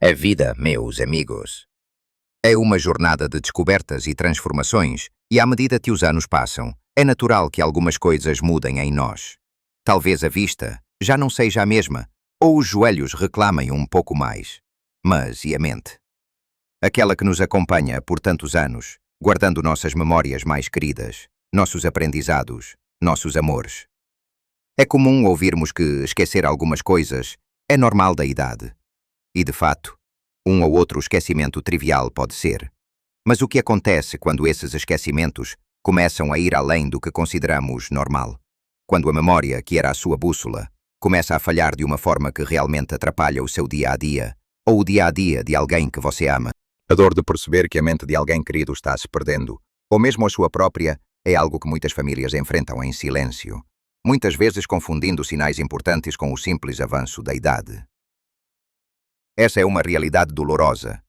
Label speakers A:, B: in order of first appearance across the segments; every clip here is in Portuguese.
A: A vida, meus amigos, é uma jornada de descobertas e transformações, e à medida que os anos passam, é natural que algumas coisas mudem em nós. Talvez a vista já não seja a mesma, ou os joelhos reclamem um pouco mais. Mas e a mente? Aquela que nos acompanha por tantos anos, guardando nossas memórias mais queridas, nossos aprendizados, nossos amores. É comum ouvirmos que esquecer algumas coisas é normal da idade. E, de fato, um ou outro esquecimento trivial pode ser. Mas o que acontece quando esses esquecimentos começam a ir além do que consideramos normal? Quando a memória, que era a sua bússola, começa a falhar de uma forma que realmente atrapalha o seu dia-a-dia, ou o dia-a-dia de alguém que você ama.
B: A dor de perceber que a mente de alguém querido está se perdendo, ou mesmo a sua própria, é algo que muitas famílias enfrentam em silêncio, muitas vezes confundindo sinais importantes com o simples avanço da idade. Essa é uma realidade dolorosa,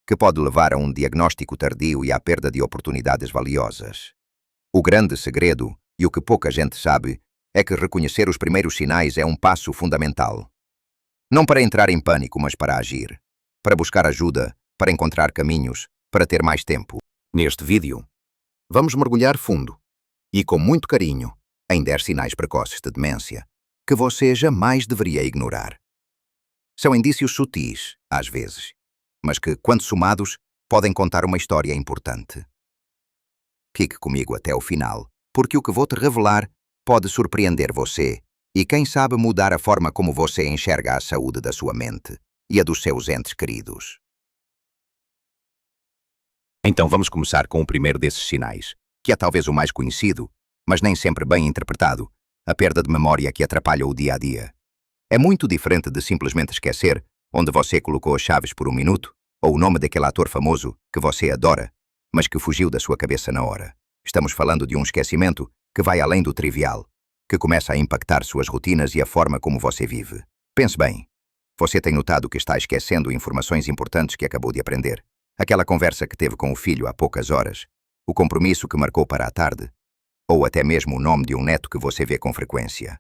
B: que pode levar a um diagnóstico tardio e à perda de oportunidades valiosas. O grande segredo, e o que pouca gente sabe, é que reconhecer os primeiros sinais é um passo fundamental. Não para entrar em pânico, mas para agir, para buscar ajuda, para encontrar caminhos, para ter mais tempo. Neste vídeo, vamos mergulhar fundo e com muito carinho em 10 sinais precoces de demência que você jamais deveria ignorar. São indícios sutis, às vezes, mas que, quando somados, podem contar uma história importante. Fique comigo até o final, porque o que vou te revelar pode surpreender você e, quem sabe, mudar a forma como você enxerga a saúde da sua mente e a dos seus entes queridos. Então vamos começar com o primeiro desses sinais, que é talvez o mais conhecido, mas nem sempre bem interpretado, a perda de memória que atrapalha o dia-a-dia. É muito diferente de simplesmente esquecer onde você colocou as chaves por um minuto, ou o nome daquele ator famoso que você adora, mas que fugiu da sua cabeça na hora. Estamos falando de um esquecimento que vai além do trivial, que começa a impactar suas rotinas e a forma como você vive. Pense bem, você tem notado que está esquecendo informações importantes que acabou de aprender? Aquela conversa que teve com o filho há poucas horas, o compromisso que marcou para a tarde, ou até mesmo o nome de um neto que você vê com frequência.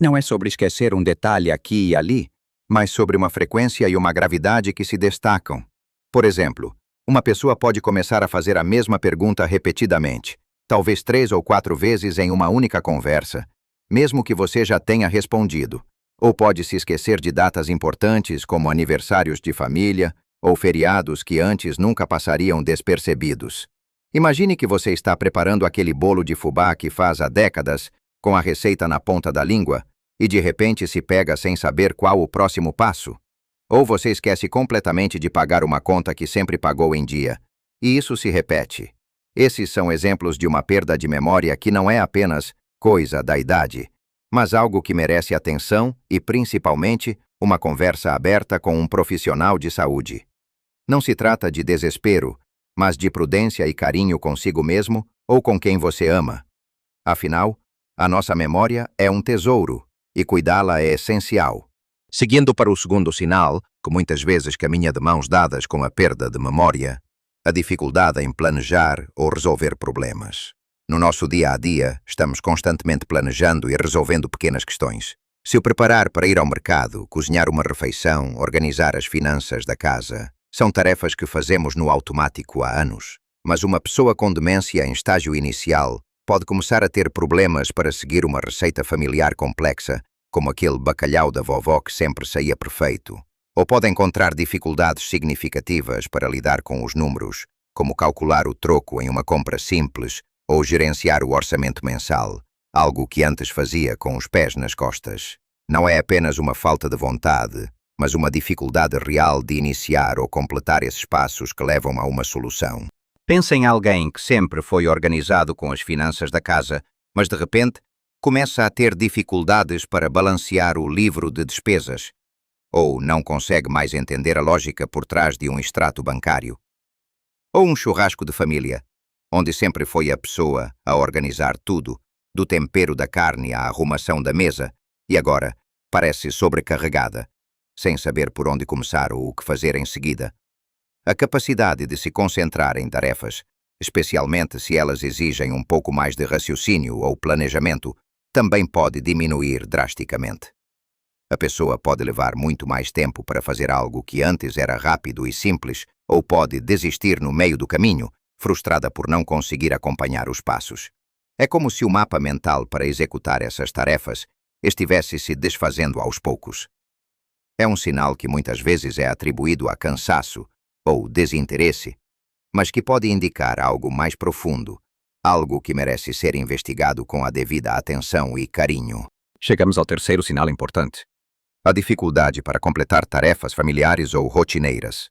B: Não é sobre esquecer um detalhe aqui e ali, mas sobre uma frequência e uma gravidade que se destacam. Por exemplo, uma pessoa pode começar a fazer a mesma pergunta repetidamente, talvez 3 ou 4 vezes em uma única conversa, mesmo que você já tenha respondido. Ou pode se esquecer de datas importantes como aniversários de família ou feriados que antes nunca passariam despercebidos. Imagine que você está preparando aquele bolo de fubá que faz há décadas, com a receita na ponta da língua, e de repente se pega sem saber qual o próximo passo. Ou você esquece completamente de pagar uma conta que sempre pagou em dia, e isso se repete. Esses são exemplos de uma perda de memória que não é apenas coisa da idade, mas algo que merece atenção e, principalmente, uma conversa aberta com um profissional de saúde. Não se trata de desespero, mas de prudência e carinho consigo mesmo ou com quem você ama. Afinal, a nossa memória é um tesouro, e cuidá-la é essencial. Seguindo para o segundo sinal, que muitas vezes caminha de mãos dadas com a perda de memória, a dificuldade em planejar ou resolver problemas. No nosso dia-a-dia, estamos constantemente planejando e resolvendo pequenas questões. Se o preparar para ir ao mercado, cozinhar uma refeição, organizar as finanças da casa, são tarefas que fazemos no automático há anos. Mas uma pessoa com demência em estágio inicial pode começar a ter problemas para seguir uma receita familiar complexa, como aquele bacalhau da vovó que sempre saía perfeito. Ou pode encontrar dificuldades significativas para lidar com os números, como calcular o troco em uma compra simples ou gerenciar o orçamento mensal, algo que antes fazia com os pés nas costas. Não é apenas uma falta de vontade, mas uma dificuldade real de iniciar ou completar esses passos que levam a uma solução. Pense em alguém que sempre foi organizado com as finanças da casa, mas de repente começa a ter dificuldades para balancear o livro de despesas, ou não consegue mais entender a lógica por trás de um extrato bancário. Ou um churrasco de família, onde sempre foi a pessoa a organizar tudo, do tempero da carne à arrumação da mesa, e agora parece sobrecarregada, sem saber por onde começar ou o que fazer em seguida. A capacidade de se concentrar em tarefas, especialmente se elas exigem um pouco mais de raciocínio ou planejamento, também pode diminuir drasticamente. A pessoa pode levar muito mais tempo para fazer algo que antes era rápido e simples, ou pode desistir no meio do caminho, frustrada por não conseguir acompanhar os passos. É como se o mapa mental para executar essas tarefas estivesse se desfazendo aos poucos. É um sinal que muitas vezes é atribuído a cansaço ou desinteresse, mas que pode indicar algo mais profundo, algo que merece ser investigado com a devida atenção e carinho.
C: Chegamos ao terceiro sinal importante.
B: A dificuldade para completar tarefas familiares ou rotineiras.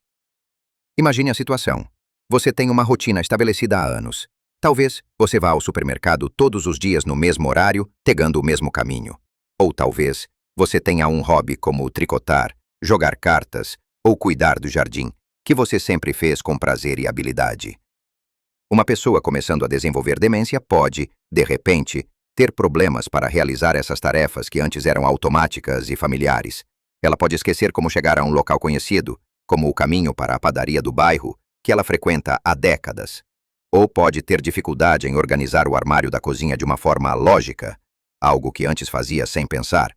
B: Imagine a situação. Você tem uma rotina estabelecida há anos. Talvez você vá ao supermercado todos os dias no mesmo horário, pegando o mesmo caminho. Ou talvez você tenha um hobby como tricotar, jogar cartas ou cuidar do jardim, que você sempre fez com prazer e habilidade. Uma pessoa começando a desenvolver demência pode, de repente, ter problemas para realizar essas tarefas que antes eram automáticas e familiares. Ela pode esquecer como chegar a um local conhecido, como o caminho para a padaria do bairro, que ela frequenta há décadas. Ou pode ter dificuldade em organizar o armário da cozinha de uma forma lógica, algo que antes fazia sem pensar.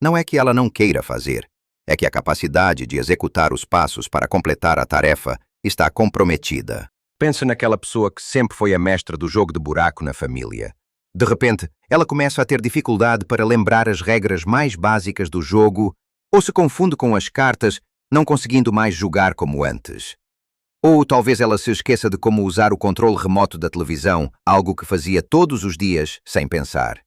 B: Não é que ela não queira fazer, é que a capacidade de executar os passos para completar a tarefa está comprometida.
C: Pense naquela pessoa que sempre foi a mestra do jogo de buraco na família.
B: De repente, ela começa a ter dificuldade para lembrar as regras mais básicas do jogo ou se confunde com as cartas, não conseguindo mais jogar como antes. Ou talvez ela se esqueça de como usar o controle remoto da televisão, algo que fazia todos os dias sem pensar.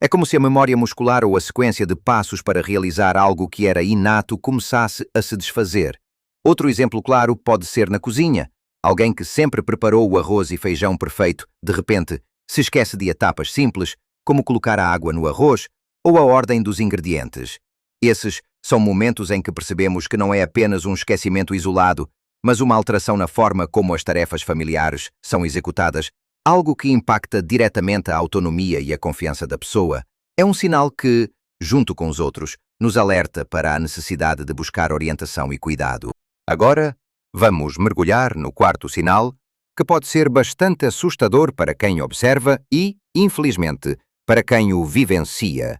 B: É como se a memória muscular ou a sequência de passos para realizar algo que era inato começasse a se desfazer. Outro exemplo claro pode ser na cozinha. Alguém que sempre preparou o arroz e feijão perfeito, de repente, se esquece de etapas simples, como colocar a água no arroz ou a ordem dos ingredientes. Esses são momentos em que percebemos que não é apenas um esquecimento isolado, mas uma alteração na forma como as tarefas familiares são executadas, algo que impacta diretamente a autonomia e a confiança da pessoa. É um sinal que, junto com os outros, nos alerta para a necessidade de buscar orientação e cuidado.
C: Agora, vamos mergulhar no quarto sinal, que pode ser bastante assustador para quem observa e, infelizmente, para quem o vivencia: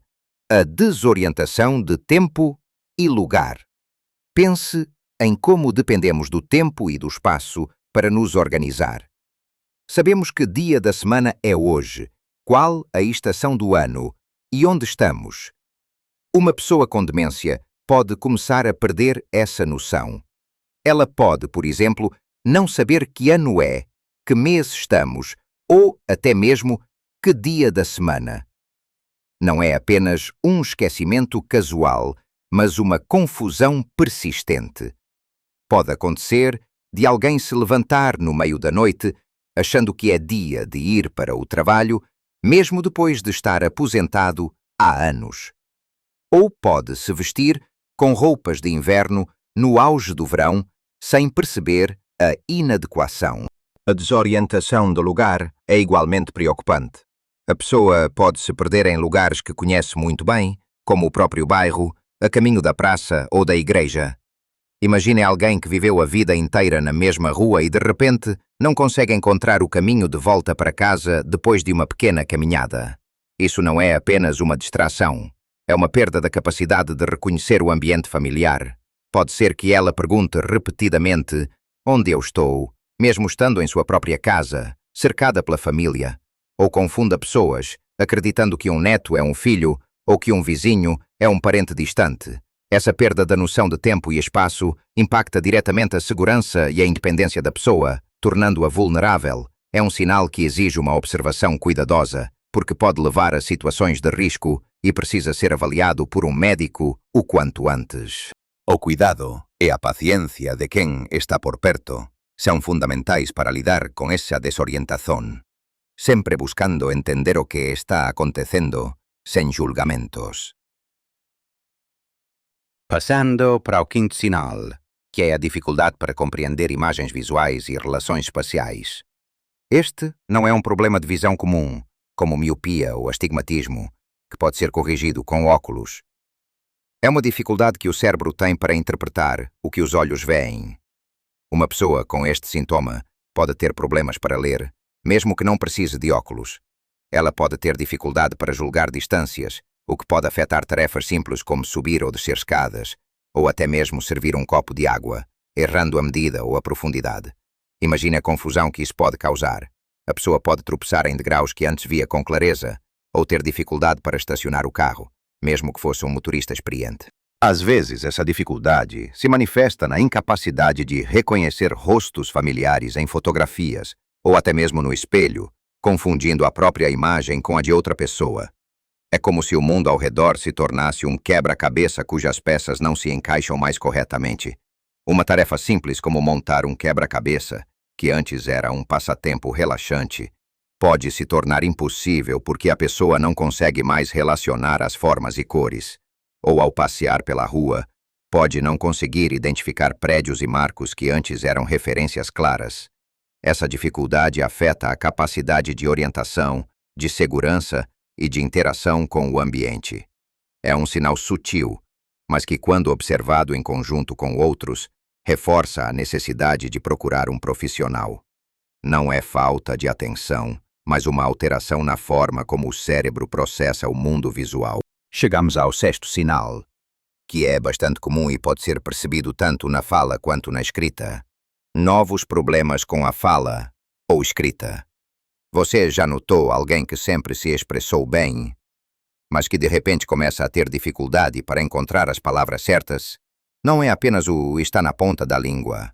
C: a desorientação de tempo e lugar. Pense em como dependemos do tempo e do espaço para nos organizar. Sabemos que dia da semana é hoje, qual a estação do ano e onde estamos. Uma pessoa com demência pode começar a perder essa noção. Ela pode, por exemplo, não saber que ano é, que mês estamos ou até mesmo que dia da semana. Não é apenas um esquecimento casual, mas uma confusão persistente. Pode acontecer de alguém se levantar no meio da noite, achando que é dia de ir para o trabalho, mesmo depois de estar aposentado há anos. Ou pode se vestir com roupas de inverno no auge do verão, sem perceber a inadequação.
B: A desorientação do lugar é igualmente preocupante. A pessoa pode se perder em lugares que conhece muito bem, como o próprio bairro, a caminho da praça ou da igreja. Imagine alguém que viveu a vida inteira na mesma rua e de repente não consegue encontrar o caminho de volta para casa depois de uma pequena caminhada. Isso não é apenas uma distração, é uma perda da capacidade de reconhecer o ambiente familiar. Pode ser que ela pergunte repetidamente: onde eu estou? Mesmo estando em sua própria casa, cercada pela família, ou confunda pessoas, acreditando que um neto é um filho ou que um vizinho é um parente distante. Essa perda da noção de tempo e espaço impacta diretamente a segurança e a independência da pessoa, tornando-a vulnerável. É um sinal que exige uma observação cuidadosa, porque pode levar a situações de risco e precisa ser avaliado por um médico o quanto antes.
C: O cuidado e a paciência de quem está por perto são fundamentais para lidar com essa desorientação, sempre buscando entender o que está acontecendo sem julgamentos. Passando para o quinto sinal, que é a dificuldade para compreender imagens visuais e relações espaciais. Este não é um problema de visão comum, como miopia ou astigmatismo, que pode ser corrigido com óculos. É uma dificuldade que o cérebro tem para interpretar o que os olhos veem. Uma pessoa com este sintoma pode ter problemas para ler, mesmo que não precise de óculos. Ela pode ter dificuldade para julgar distâncias,
A: o que pode afetar tarefas simples como subir ou descer escadas, ou até mesmo servir um copo de água, errando a medida ou a profundidade. Imagine a confusão que isso pode causar. A pessoa pode tropeçar em degraus que antes via com clareza, ou ter dificuldade para estacionar o carro, mesmo que fosse um motorista experiente.
C: Às vezes, essa dificuldade se manifesta na incapacidade de reconhecer rostos familiares em fotografias, ou até mesmo no espelho, confundindo a própria imagem com a de outra pessoa. É como se o mundo ao redor se tornasse um quebra-cabeça cujas peças não se encaixam mais corretamente. Uma tarefa simples como montar um quebra-cabeça, que antes era um passatempo relaxante, pode se tornar impossível porque a pessoa não consegue mais relacionar as formas e cores. Ou ao passear pela rua, pode não conseguir identificar prédios e marcos que antes eram referências claras. Essa dificuldade afeta a capacidade de orientação, de segurança e de interação com o ambiente. É um sinal sutil, mas que, quando observado em conjunto com outros, reforça a necessidade de procurar um profissional. Não é falta de atenção, mas uma alteração na forma como o cérebro processa o mundo visual.
B: Chegamos ao sexto sinal, que é bastante comum e pode ser percebido tanto na fala quanto na escrita. Novos problemas com a fala ou escrita. Você já notou alguém que sempre se expressou bem, mas que de repente começa a ter dificuldade para encontrar as palavras certas? Não é apenas o está na ponta da língua,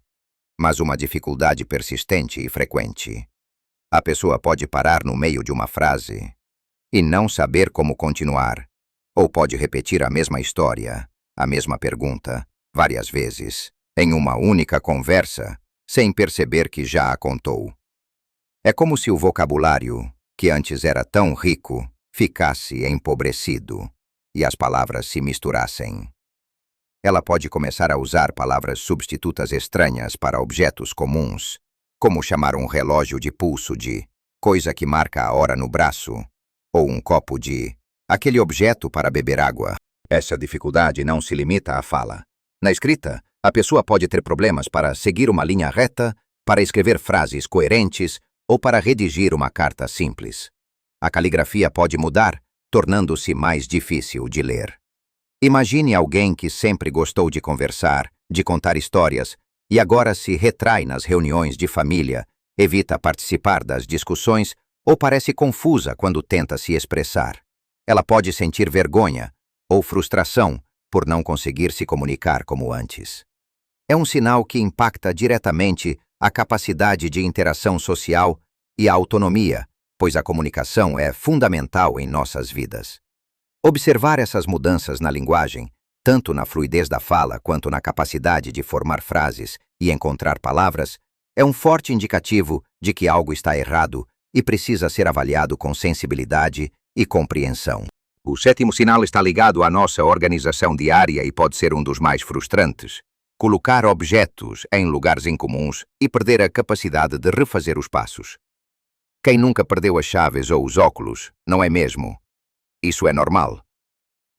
B: mas uma dificuldade persistente e frequente. A pessoa pode parar no meio de uma frase e não saber como continuar, ou pode repetir a mesma história, a mesma pergunta, várias vezes, em uma única conversa, sem perceber que já a contou. É como se o vocabulário, que antes era tão rico, ficasse empobrecido e as palavras se misturassem. Ela pode começar a usar palavras substitutas estranhas para objetos comuns, como chamar um relógio de pulso de coisa que marca a hora no braço, ou um copo de aquele objeto para beber água.
C: Essa dificuldade não se limita à fala. Na escrita, a pessoa pode ter problemas para seguir uma linha reta, para escrever frases coerentes ou para redigir uma carta simples. A caligrafia pode mudar, tornando-se mais difícil de ler. Imagine alguém que sempre gostou de conversar, de contar histórias, e agora se retrai nas reuniões de família, evita participar das discussões ou parece confusa quando tenta se expressar. Ela pode sentir vergonha ou frustração por não conseguir se comunicar como antes. É um sinal que impacta diretamente a capacidade de interação social e a autonomia, pois a comunicação é fundamental em nossas vidas. Observar essas mudanças na linguagem, tanto na fluidez da fala quanto na capacidade de formar frases e encontrar palavras, é um forte indicativo de que algo está errado e precisa ser avaliado com sensibilidade e compreensão.
B: O sétimo sinal está ligado à nossa organização diária e pode ser um dos mais frustrantes. Colocar objetos em lugares incomuns e perder a capacidade de refazer os passos. Quem nunca perdeu as chaves ou os óculos, não é mesmo? Isso é normal.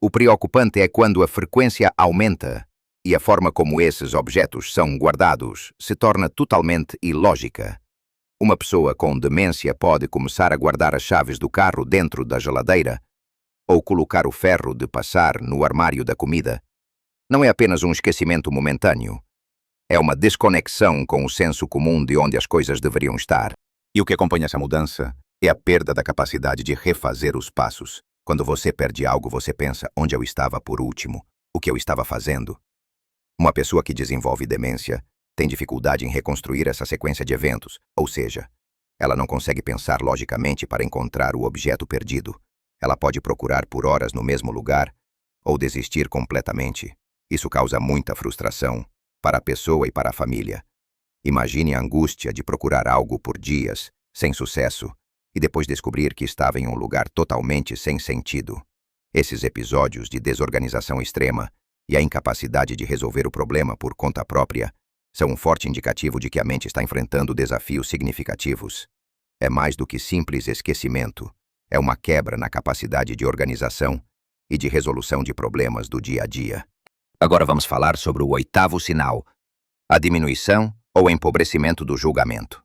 B: O preocupante é quando a frequência aumenta e a forma como esses objetos são guardados se torna totalmente ilógica. Uma pessoa com demência pode começar a guardar as chaves do carro dentro da geladeira ou colocar o ferro de passar no armário da comida. Não é apenas um esquecimento momentâneo. É uma desconexão com o senso comum de onde as coisas deveriam estar. E o que acompanha essa mudança é a perda da capacidade de refazer os passos. Quando você perde algo, você pensa onde eu estava por último, o que eu estava fazendo. Uma pessoa que desenvolve demência tem dificuldade em reconstruir essa sequência de eventos, ou seja, ela não consegue pensar logicamente para encontrar o objeto perdido. Ela pode procurar por horas no mesmo lugar ou desistir completamente. Isso causa muita frustração para a pessoa e para a família. Imagine a angústia de procurar algo por dias, sem sucesso, e depois descobrir que estava em um lugar totalmente sem sentido. Esses episódios de desorganização extrema e a incapacidade de resolver o problema por conta própria são um forte indicativo de que a mente está enfrentando desafios significativos. É mais do que simples esquecimento, é uma quebra na capacidade de organização e de resolução de problemas do dia a dia. Agora vamos falar sobre o oitavo sinal, a diminuição ou empobrecimento do julgamento.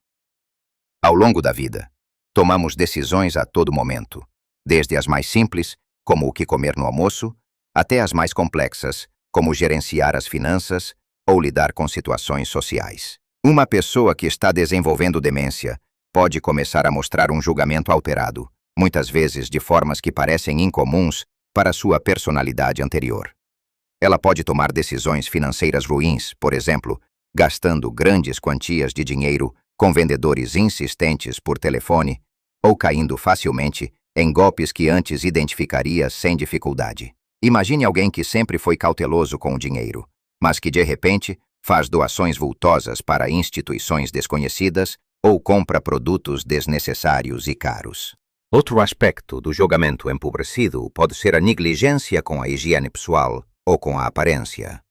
B: Ao longo da vida, tomamos decisões a todo momento, desde as mais simples, como o que comer no almoço, até as mais complexas, como gerenciar as finanças ou lidar com situações sociais. Uma pessoa que está desenvolvendo demência pode começar a mostrar um julgamento alterado, muitas vezes de formas que parecem incomuns para sua personalidade anterior. Ela pode tomar decisões financeiras ruins, por exemplo, gastando grandes quantias de dinheiro com vendedores insistentes por telefone ou caindo facilmente em golpes que antes identificaria sem dificuldade. Imagine alguém que sempre foi cauteloso com o dinheiro, mas que de repente faz doações vultosas para instituições desconhecidas ou compra produtos desnecessários e caros.
C: Outro aspecto do julgamento empobrecido pode ser a negligência com a higiene pessoal ou com a aparência.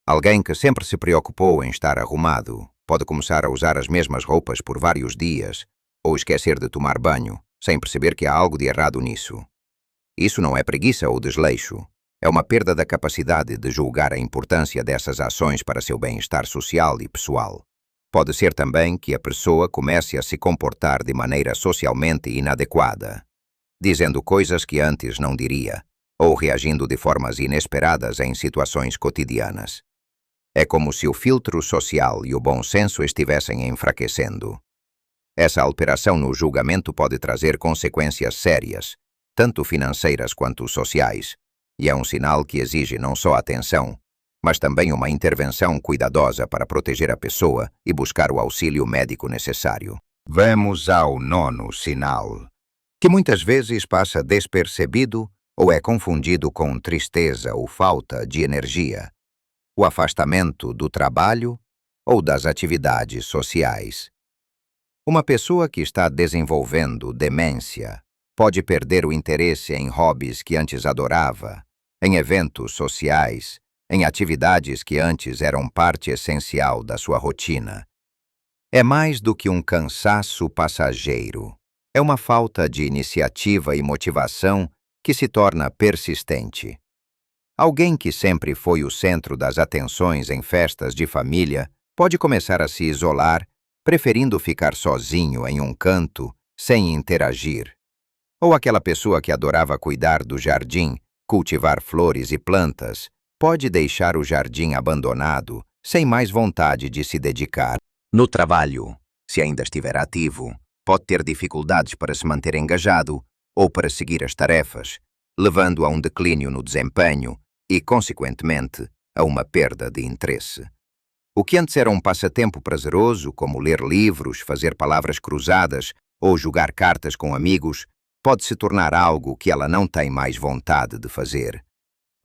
C: Alguém que sempre se preocupou em estar arrumado pode começar a usar as mesmas roupas por vários dias ou esquecer de tomar banho, sem perceber que há algo de errado nisso. Isso não é preguiça ou desleixo, é uma perda da capacidade de julgar a importância dessas ações para seu bem-estar social e pessoal. Pode ser também que a pessoa comece a se comportar de maneira socialmente inadequada, dizendo coisas que antes não diria, ou reagindo de formas inesperadas em situações cotidianas. É como se o filtro social e o bom senso estivessem enfraquecendo. Essa alteração no julgamento pode trazer consequências sérias, tanto financeiras quanto sociais, e é um sinal que exige não só atenção, mas também uma intervenção cuidadosa para proteger a pessoa e buscar o auxílio médico necessário.
B: Vamos ao nono sinal, que muitas vezes passa despercebido ou é confundido com tristeza ou falta de energia, o afastamento do trabalho ou das atividades sociais. Uma pessoa que está desenvolvendo demência pode perder o interesse em hobbies que antes adorava, em eventos sociais, em atividades que antes eram parte essencial da sua rotina. É mais do que um cansaço passageiro. É uma falta de iniciativa e motivação que se torna persistente. Alguém que sempre foi o centro das atenções em festas de família pode começar a se isolar, preferindo ficar sozinho em um canto, sem interagir. Ou aquela pessoa que adorava cuidar do jardim, cultivar flores e plantas, pode deixar o jardim abandonado, sem mais vontade de se dedicar.
A: No trabalho, se ainda estiver ativo, pode ter dificuldades para se manter engajado ou para seguir as tarefas, levando a um declínio no desempenho e, consequentemente, a uma perda de interesse. O que antes era um passatempo prazeroso, como ler livros, fazer palavras cruzadas ou jogar cartas com amigos, pode se tornar algo que ela não tem mais vontade de fazer,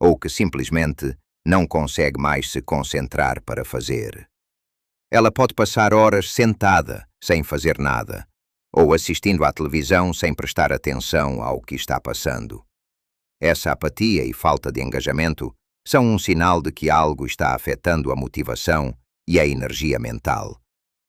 A: ou que simplesmente não consegue mais se concentrar para fazer. Ela pode passar horas sentada, sem fazer nada, ou assistindo à televisão sem prestar atenção ao que está passando. Essa apatia e falta de engajamento são um sinal de que algo está afetando a motivação e a energia mental.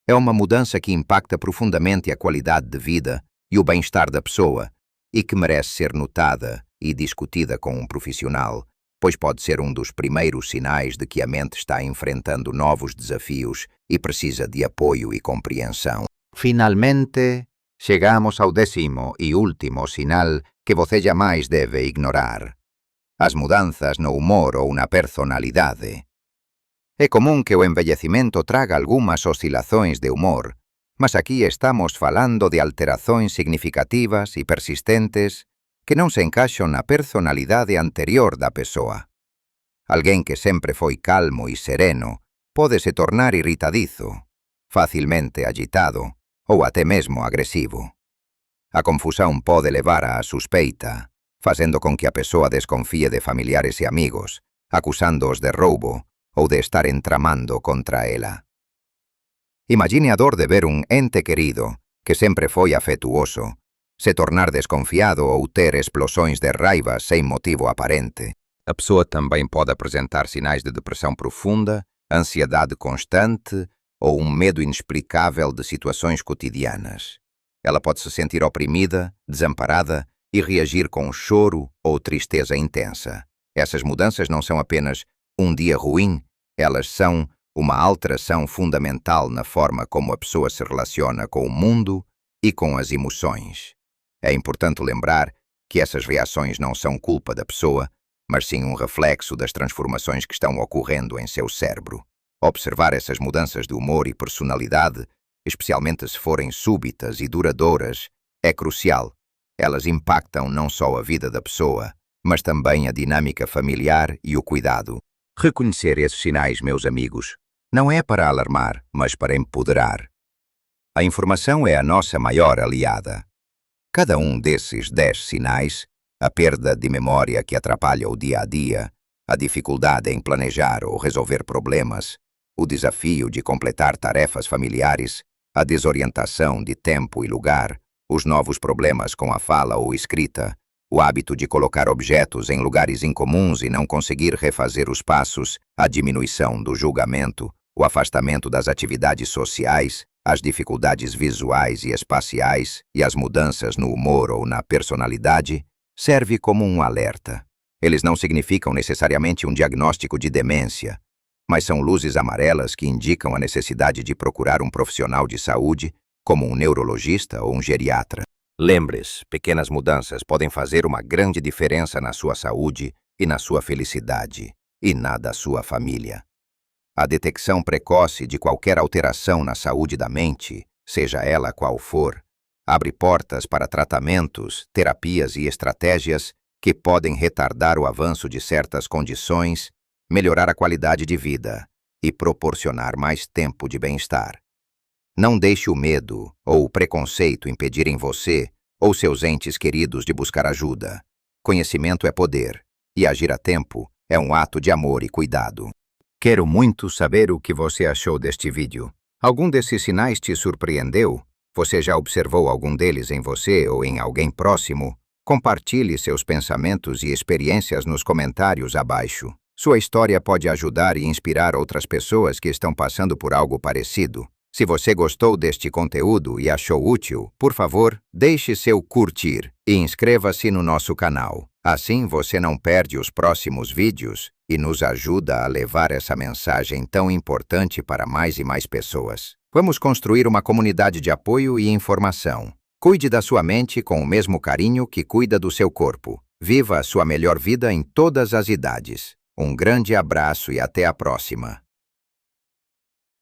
A: É uma mudança que impacta profundamente a qualidade de vida e o bem-estar da pessoa e que merece ser notada e discutida com um profissional, pois pode ser um dos primeiros sinais de que a mente está enfrentando novos desafios e precisa de apoio e compreensão.
B: Finalmente, chegamos ao 10º e último sinal que você jamais deve ignorar: as mudanças no humor ou na personalidade. É comum que o envellecimento traga algumas oscilações de humor, mas aqui estamos falando de alterações significativas e persistentes que não se encaixam na personalidade anterior da pessoa. Alguém que sempre foi calmo e sereno pode se tornar irritadizo, facilmente agitado ou até mesmo agresivo. A confusão pode levar à suspeita, fazendo com que a pessoa desconfie de familiares e amigos, acusando-os de roubo ou de estar entramando contra ela. Imagine a dor de ver um ente querido, que sempre foi afetuoso, se tornar desconfiado ou ter explosões de raiva sem motivo aparente. A pessoa também pode apresentar sinais de depressão profunda, ansiedade constante ou um medo inexplicável de situações cotidianas. Ela pode se sentir oprimida, desamparada e reagir com choro ou tristeza intensa. Essas mudanças não são apenas um dia ruim, elas são uma alteração fundamental na forma como a pessoa se relaciona com o mundo e com as emoções. É importante lembrar que essas reações não são culpa da pessoa, mas sim um reflexo das transformações que estão ocorrendo em seu cérebro. Observar essas mudanças de humor e personalidade, especialmente se forem súbitas e duradouras, é crucial. Elas impactam não só a vida da pessoa, mas também a dinâmica familiar e o cuidado.
C: Reconhecer esses sinais, meus amigos, não é para alarmar, mas para empoderar. A informação é a nossa maior aliada. Cada um desses 10 sinais, a perda de memória que atrapalha o dia a dia, a dificuldade em planejar ou resolver problemas, o desafio de completar tarefas familiares, a desorientação de tempo e lugar, os novos problemas com a fala ou escrita, o hábito de colocar objetos em lugares incomuns e não conseguir refazer os passos, a diminuição do julgamento, o afastamento das atividades sociais, as dificuldades visuais e espaciais e as mudanças no humor ou na personalidade, serve como um alerta. Eles não significam necessariamente um diagnóstico de demência, mas são luzes amarelas que indicam a necessidade de procurar um profissional de saúde, como um neurologista ou um geriatra. Lembre-se, pequenas mudanças podem fazer uma grande diferença na sua saúde e na sua felicidade, e na da sua família. A detecção precoce de qualquer alteração na saúde da mente, seja ela qual for, abre portas para tratamentos, terapias e estratégias que podem retardar o avanço de certas condições, melhorar a qualidade de vida e proporcionar mais tempo de bem-estar. Não deixe o medo ou o preconceito impedirem você ou seus entes queridos de buscar ajuda. Conhecimento é poder, e agir a tempo é um ato de amor e cuidado. Quero muito saber o que você achou deste vídeo. Algum desses sinais te surpreendeu? Você já observou algum deles em você ou em alguém próximo? Compartilhe seus pensamentos e experiências nos comentários abaixo. Sua história pode ajudar e inspirar outras pessoas que estão passando por algo parecido. Se você gostou deste conteúdo e achou útil, por favor, deixe seu curtir e inscreva-se no nosso canal. Assim você não perde os próximos vídeos e nos ajuda a levar essa mensagem tão importante para mais e mais pessoas. Vamos construir uma comunidade de apoio e informação. Cuide da sua mente com o mesmo carinho que cuida do seu corpo. Viva a sua melhor vida em todas as idades. Um grande abraço e até a próxima.